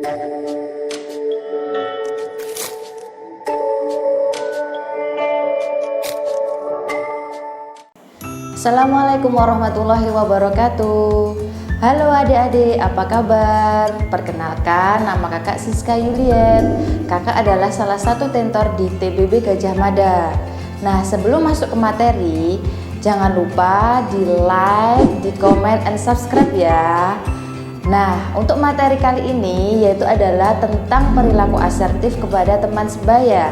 Assalamualaikum warahmatullahi wabarakatuh. Halo adik-adik, apa kabar? Perkenalkan, nama kakak Siska Yuliet. Kakak adalah salah satu tentor di TBB Gajah Mada. Nah, sebelum masuk ke materi, jangan lupa di like, di comment, and subscribe ya. Nah, untuk materi kali ini yaitu adalah tentang perilaku asertif kepada teman sebaya.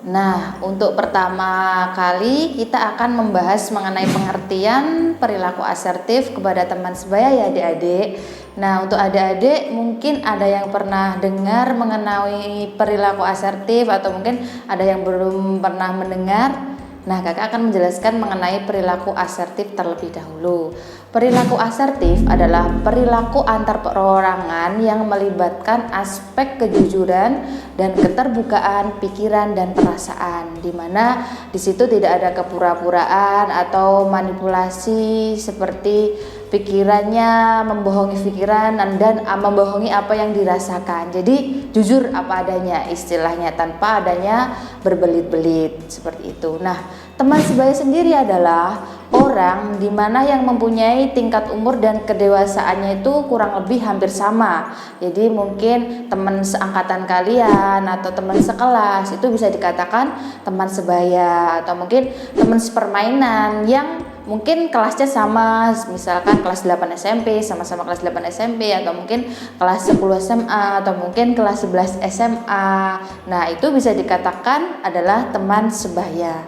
Nah, untuk pertama kali kita akan membahas mengenai pengertian perilaku asertif kepada teman sebaya ya adik-adik. Nah, untuk adik-adik mungkin ada yang pernah dengar mengenai perilaku asertif atau mungkin ada yang belum pernah mendengar. Nah, kakak akan menjelaskan mengenai perilaku asertif terlebih dahulu. Perilaku asertif adalah perilaku antar perorangan yang melibatkan aspek kejujuran dan keterbukaan pikiran dan perasaan, di mana di situ tidak ada kepura-puraan atau manipulasi seperti pikirannya membohongi pikiran dan membohongi apa yang dirasakan. Jadi jujur apa adanya istilahnya, tanpa adanya berbelit-belit seperti itu. Nah, teman sebaya sendiri adalah orang di mana yang mempunyai tingkat umur dan kedewasaannya itu kurang lebih hampir sama. Jadi mungkin teman seangkatan kalian atau teman sekelas itu bisa dikatakan teman sebaya, atau mungkin teman sepermainan yang mungkin kelasnya sama, misalkan kelas 8 SMP sama-sama kelas 8 SMP, atau mungkin kelas 10 SMA, atau mungkin kelas 11 SMA. Nah, itu bisa dikatakan adalah teman sebaya.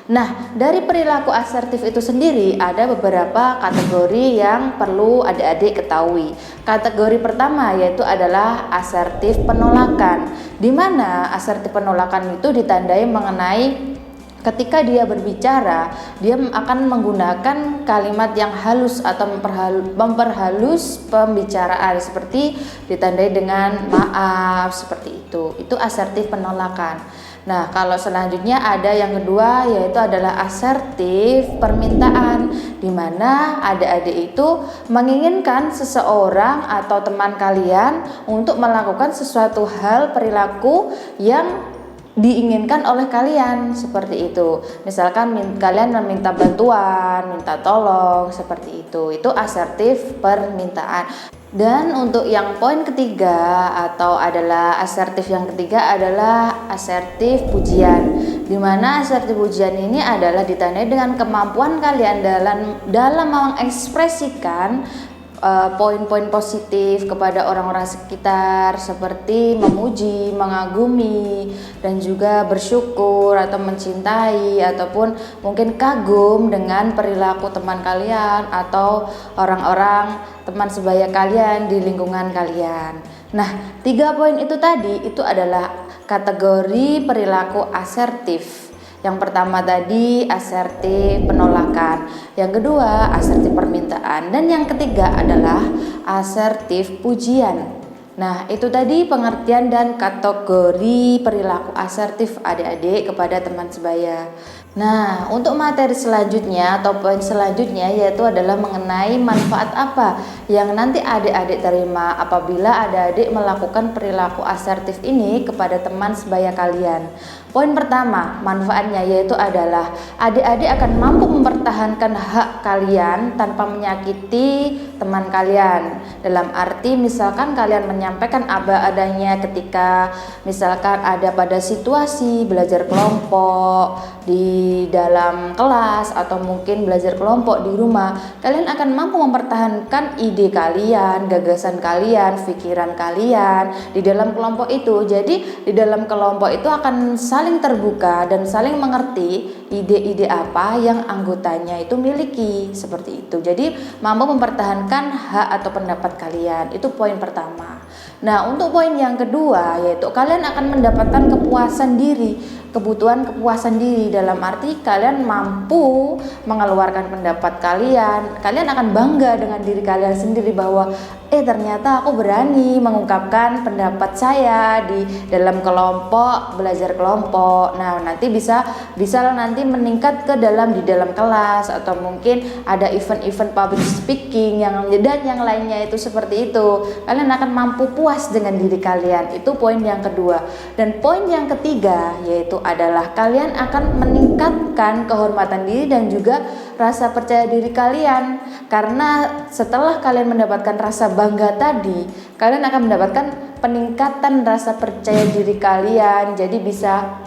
Nah, dari perilaku asertif itu sendiri ada beberapa kategori yang perlu adik-adik ketahui. Kategori pertama yaitu adalah asertif penolakan, di mana asertif penolakan itu ditandai mengenai ketika dia berbicara, dia akan menggunakan kalimat yang halus atau memperhalus pembicaraan, seperti ditandai dengan maaf, seperti itu. Itu asertif penolakan. Nah, kalau selanjutnya ada yang kedua yaitu adalah asertif permintaan, di mana adik-adik itu menginginkan seseorang atau teman kalian untuk melakukan sesuatu hal perilaku yang diinginkan oleh kalian, seperti itu. Misalkan kalian meminta bantuan, minta tolong, seperti itu. Itu asertif permintaan. Dan untuk yang poin ketiga atau adalah asertif yang ketiga adalah asertif pujian, di mana asertif pujian ini adalah ditandai dengan kemampuan kalian dalam mengekspresikan poin-poin positif kepada orang-orang sekitar, seperti memuji, mengagumi, dan juga bersyukur atau mencintai, ataupun mungkin kagum dengan perilaku teman kalian atau orang-orang teman sebaya kalian di lingkungan kalian. Nah, 3 poin itu tadi itu adalah kategori perilaku asertif. Yang pertama tadi asertif penolakan, yang kedua asertif permintaan, dan yang ketiga adalah asertif pujian. Nah, itu tadi pengertian dan kategori perilaku asertif adik-adik kepada teman sebaya. Nah, untuk materi selanjutnya atau poin selanjutnya yaitu adalah mengenai manfaat apa yang nanti adik-adik terima apabila adik-adik melakukan perilaku asertif ini kepada teman sebaya kalian. Poin pertama, manfaatnya yaitu adalah adik-adik akan mampu mempertahankan hak kalian tanpa menyakiti teman kalian. Dalam arti misalkan kalian menyampaikan apa adanya ketika misalkan ada pada situasi belajar kelompok di dalam kelas atau mungkin belajar kelompok di rumah, kalian akan mampu mempertahankan ide kalian, gagasan kalian, pikiran kalian di dalam kelompok itu. Jadi di dalam kelompok itu akan saling terbuka dan saling mengerti ide-ide apa yang anggotanya itu miliki, seperti itu. Jadi mampu mempertahankan hak atau pendapat kalian. Itu poin pertama. Nah, untuk poin yang kedua yaitu kalian akan mendapatkan kepuasan diri kebutuhan kepuasan diri, dalam arti kalian mampu mengeluarkan pendapat kalian akan bangga dengan diri kalian sendiri bahwa ternyata aku berani mengungkapkan pendapat saya di dalam kelompok, belajar kelompok. Nah, nanti bisa nanti meningkat ke di dalam kelas, atau mungkin ada event-event public speaking dan yang lainnya itu seperti itu. Kalian akan mampu puas dengan diri kalian. Itu poin yang kedua. Dan poin yang ketiga yaitu adalah kalian akan meningkatkan kehormatan diri dan juga rasa percaya diri kalian. Karena setelah kalian mendapatkan rasa bangga tadi, kalian akan mendapatkan peningkatan rasa percaya diri kalian. Jadi bisa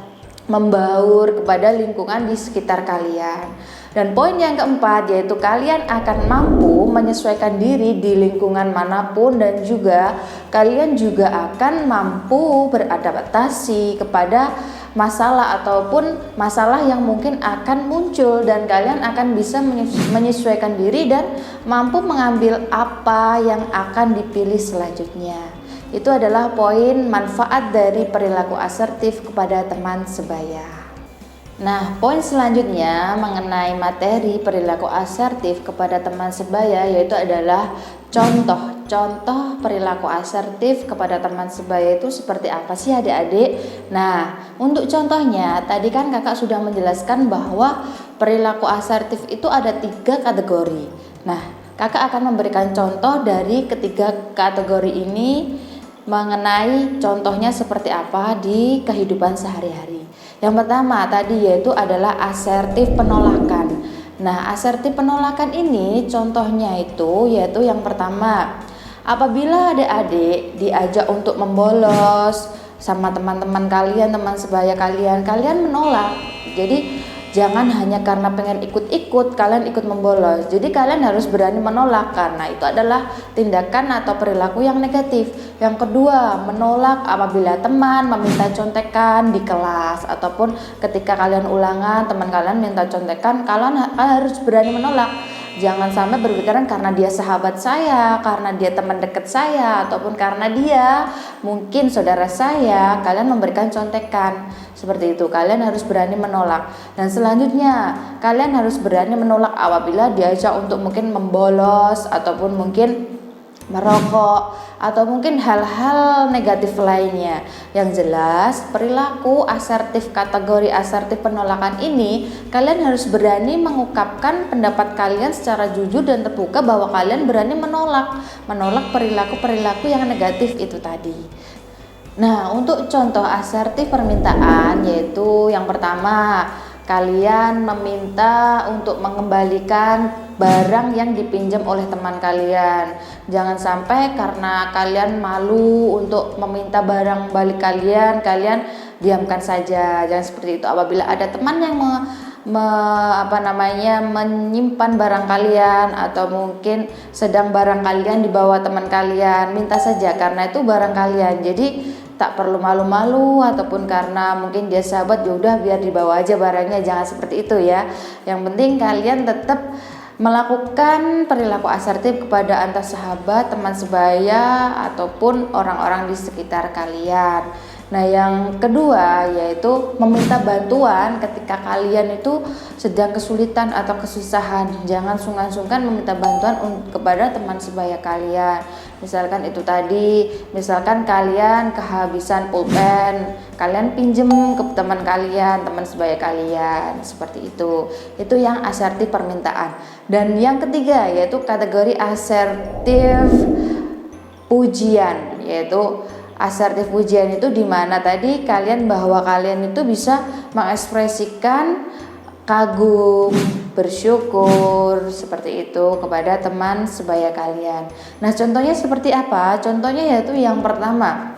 membaur kepada lingkungan di sekitar kalian. Dan poin yang keempat yaitu kalian akan mampu menyesuaikan diri di lingkungan manapun, dan juga kalian juga akan mampu beradaptasi kepada masalah ataupun masalah yang mungkin akan muncul, dan kalian akan bisa menyesuaikan diri dan mampu mengambil apa yang akan dipilih selanjutnya. Itu adalah poin manfaat dari perilaku asertif kepada teman sebaya. Nah, poin selanjutnya mengenai materi perilaku asertif kepada teman sebaya yaitu adalah contoh perilaku asertif kepada teman sebaya itu seperti apa sih adik-adik? Nah, untuk contohnya tadi kan kakak sudah menjelaskan bahwa perilaku asertif itu ada 3 kategori. Nah, kakak akan memberikan contoh dari ketiga kategori ini mengenai contohnya seperti apa di kehidupan sehari-hari. Yang pertama tadi yaitu adalah asertif penolakan. Nah, asertif penolakan ini contohnya itu yaitu yang pertama, apabila adik-adik diajak untuk membolos sama teman-teman kalian, teman sebaya kalian menolak. Jadi jangan hanya karena pengen ikut-ikut kalian ikut membolos. Jadi kalian harus berani menolak, karena itu adalah tindakan atau perilaku yang negatif. Yang kedua, menolak apabila teman meminta contekan di kelas, ataupun ketika kalian ulangan teman kalian minta contekan, kalian harus berani menolak. Jangan sampai berpikiran karena dia sahabat saya, karena dia teman dekat saya, ataupun karena dia mungkin saudara saya, kalian memberikan contekan. Seperti itu, kalian harus berani menolak. Dan selanjutnya, kalian harus berani menolak apabila diajak untuk mungkin membolos, ataupun mungkin merokok, atau mungkin hal-hal negatif lainnya. Yang jelas, perilaku asertif kategori asertif penolakan ini, kalian harus berani mengungkapkan pendapat kalian secara jujur dan terbuka bahwa kalian berani menolak perilaku-perilaku yang negatif itu tadi. Nah, untuk contoh asertif permintaan yaitu yang pertama, kalian meminta untuk mengembalikan barang yang dipinjam oleh teman kalian. Jangan sampai karena kalian malu untuk meminta barang balik kalian diamkan saja. Jangan seperti itu. Apabila ada teman yang menyimpan barang kalian, atau mungkin sedang barang kalian dibawa teman kalian, minta saja karena itu barang kalian. Jadi tak perlu malu-malu, ataupun karena mungkin dia sahabat ya udah biar dibawa aja barangnya, jangan seperti itu ya. Yang penting kalian tetap melakukan perilaku asertif kepada antar sahabat, teman sebaya, ataupun orang-orang di sekitar kalian. Nah, yang kedua yaitu meminta bantuan ketika kalian itu sedang kesulitan atau kesusahan. Jangan sungkan-sungkan meminta bantuan kepada teman sebaya kalian. Misalkan itu tadi, misalkan kalian kehabisan pulpen, kalian pinjem ke teman kalian, teman sebaya kalian, seperti itu. Itu yang asertif permintaan. Dan yang ketiga yaitu kategori asertif pujian, yaitu asertif pujian itu dimana tadi bahwa kalian itu bisa mengekspresikan kagum, bersyukur seperti itu kepada teman sebaya kalian. Nah, contohnya seperti apa? Contohnya yaitu yang pertama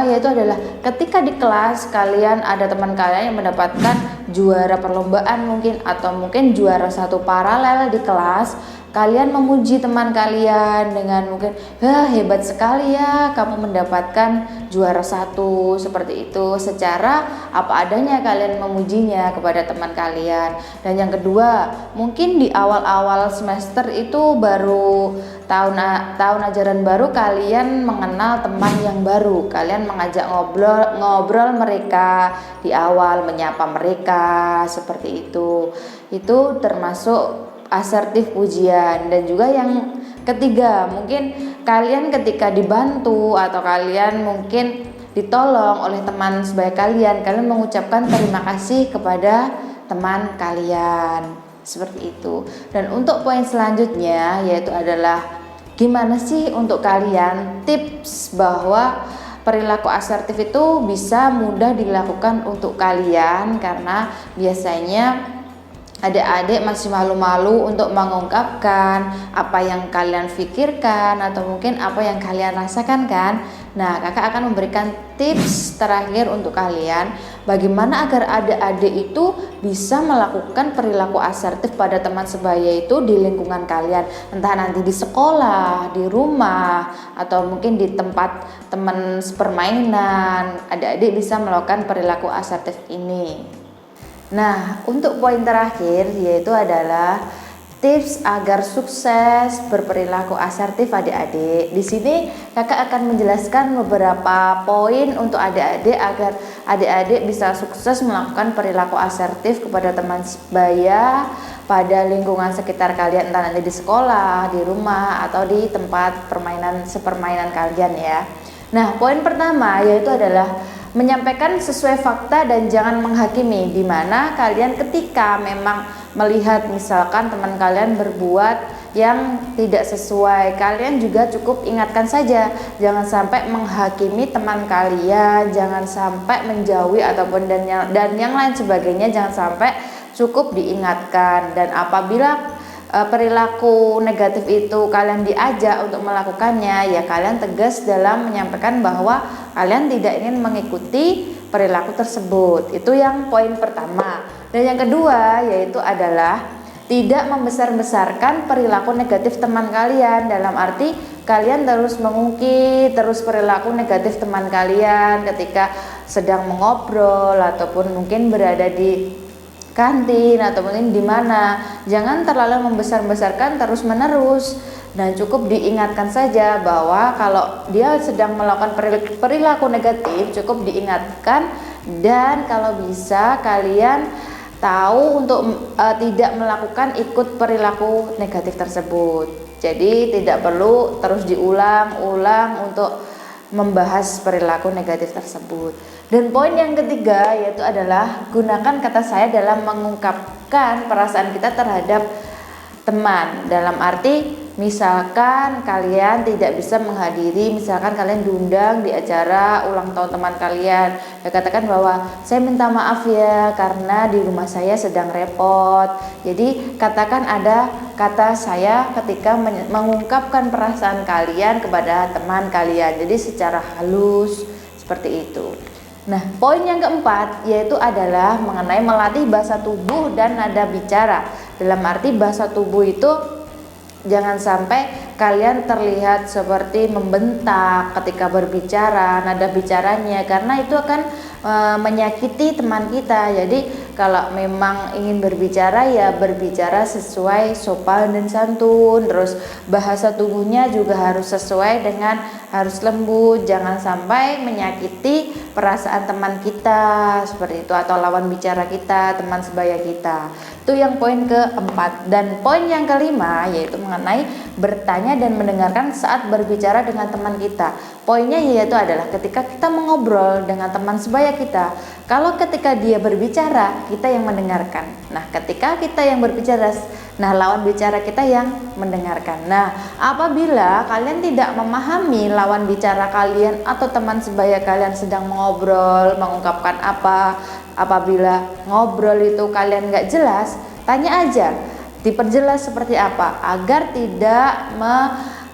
yaitu adalah ketika di kelas kalian ada teman kalian yang mendapatkan juara perlombaan mungkin, atau mungkin juara satu paralel di kelas, kalian memuji teman kalian dengan mungkin, hebat sekali ya kamu mendapatkan juara satu, seperti itu. Secara apa adanya kalian memujinya kepada teman kalian. Dan yang kedua, mungkin di awal-awal semester itu baru tahun ajaran baru, kalian mengenal teman yang baru, kalian mengajak ngobrol mereka di awal, menyapa mereka, seperti itu termasuk asertif pujian. Dan juga yang ketiga, mungkin kalian ketika dibantu atau kalian mungkin ditolong oleh teman sebaya kalian mengucapkan terima kasih kepada teman kalian, seperti itu. Dan untuk poin selanjutnya yaitu adalah gimana sih untuk kalian tips bahwa perilaku asertif itu bisa mudah dilakukan untuk kalian, karena biasanya adik-adik masih malu-malu untuk mengungkapkan apa yang kalian pikirkan atau mungkin apa yang kalian rasakan kan. Nah, kakak akan memberikan tips terakhir untuk kalian bagaimana agar adik-adik itu bisa melakukan perilaku asertif pada teman sebaya itu di lingkungan kalian, entah nanti di sekolah, di rumah, atau mungkin di tempat teman sepermainan. Adik-adik bisa melakukan perilaku asertif ini. Nah, untuk poin terakhir yaitu adalah tips agar sukses berperilaku asertif adik-adik. Di sini kakak akan menjelaskan beberapa poin untuk adik-adik agar adik-adik bisa sukses melakukan perilaku asertif kepada teman sebaya pada lingkungan sekitar kalian, entah nanti di sekolah, di rumah, atau di tempat sepermainan kalian ya. Nah, poin pertama yaitu adalah menyampaikan sesuai fakta dan jangan menghakimi, di mana kalian ketika memang melihat misalkan teman kalian berbuat yang tidak sesuai, kalian juga cukup ingatkan saja, jangan sampai menghakimi teman kalian, jangan sampai menjauhi ataupun dan yang lain sebagainya, jangan sampai, cukup diingatkan. Dan apabila perilaku negatif itu kalian diajak untuk melakukannya, ya kalian tegas dalam menyampaikan bahwa kalian tidak ingin mengikuti perilaku tersebut. Itu yang poin pertama. Dan yang kedua yaitu adalah tidak membesar-besarkan perilaku negatif teman kalian, dalam arti kalian terus mengungkit terus perilaku negatif teman kalian ketika sedang mengobrol ataupun mungkin berada di kantin atau mungkin di mana. Jangan terlalu membesar-besarkan terus-menerus, dan cukup diingatkan saja bahwa kalau dia sedang melakukan perilaku negatif cukup diingatkan, dan kalau bisa kalian tahu untuk tidak melakukan ikut perilaku negatif tersebut. Jadi tidak perlu terus diulang-ulang untuk membahas perilaku negatif tersebut. Dan poin yang ketiga yaitu adalah gunakan kata saya dalam mengungkapkan perasaan kita terhadap teman. Dalam arti misalkan kalian tidak bisa menghadiri, misalkan kalian diundang di acara ulang tahun teman kalian, ya katakan bahwa saya minta maaf ya karena di rumah saya sedang repot. Jadi katakan ada kata saya ketika mengungkapkan perasaan kalian kepada teman kalian, jadi secara halus seperti itu. Nah, poin yang keempat yaitu adalah mengenai melatih bahasa tubuh dan nada bicara. Dalam arti bahasa tubuh itu jangan sampai kalian terlihat seperti membentak ketika berbicara, nada bicaranya, karena itu akan menyakiti teman kita. Jadi kalau memang ingin berbicara ya berbicara sesuai sopan dan santun. Terus bahasa tubuhnya juga harus sesuai dengan harus lembut, jangan sampai menyakiti perasaan teman kita seperti itu, atau lawan bicara kita, teman sebaya kita. Itu yang poin keempat. Dan poin yang kelima yaitu mengenai bertanya dan mendengarkan saat berbicara dengan teman kita. Poinnya yaitu adalah ketika kita mengobrol dengan teman sebaya kita, kalau ketika dia berbicara kita yang mendengarkan. Nah, ketika kita yang berbicara, nah lawan bicara kita yang mendengarkan. Nah, apabila kalian tidak memahami lawan bicara kalian atau teman sebaya kalian sedang mengobrol, mengungkapkan apa, apabila ngobrol itu kalian gak jelas, tanya aja, diperjelas seperti apa agar tidak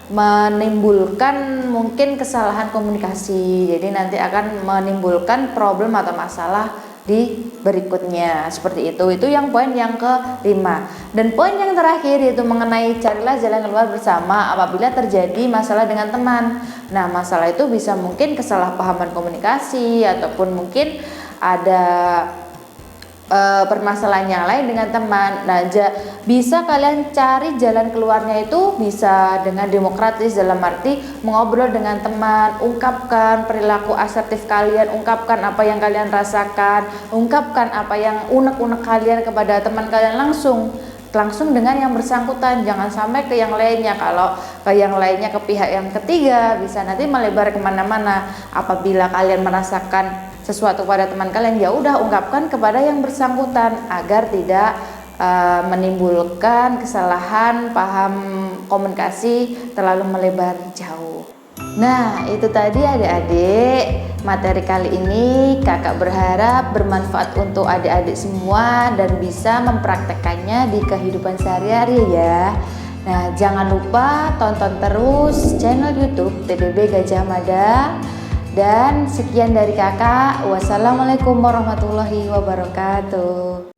menimbulkan mungkin kesalahan komunikasi. Jadi nanti akan menimbulkan problem atau masalah di berikutnya. Seperti itu yang poin yang kelima. Dan poin yang terakhir yaitu mengenai carilah jalan keluar bersama apabila terjadi masalah dengan teman. Nah, masalah itu bisa mungkin kesalahpahaman komunikasi ataupun mungkin ada permasalahan yang lain dengan teman. Nah, bisa kalian cari jalan keluarnya itu bisa dengan demokratis, dalam arti mengobrol dengan teman, ungkapkan perilaku asertif kalian, ungkapkan apa yang kalian rasakan, ungkapkan apa yang unek-unek kalian kepada teman kalian langsung dengan yang bersangkutan, jangan sampai ke yang lainnya. Kalau ke yang lainnya, ke pihak yang ketiga, bisa nanti melebar kemana-mana. Apabila kalian merasakan sesuatu pada teman kalian, ya udah ungkapkan kepada yang bersangkutan agar tidak menimbulkan kesalahan paham komunikasi terlalu melebar jauh. Nah, itu tadi adik-adik materi kali ini. Kakak berharap bermanfaat untuk adik-adik semua dan bisa mempraktekannya di kehidupan sehari-hari ya. Nah, jangan lupa tonton terus channel YouTube TPB Gajah Mada. Dan sekian dari kakak. Wassalamualaikum warahmatullahi wabarakatuh.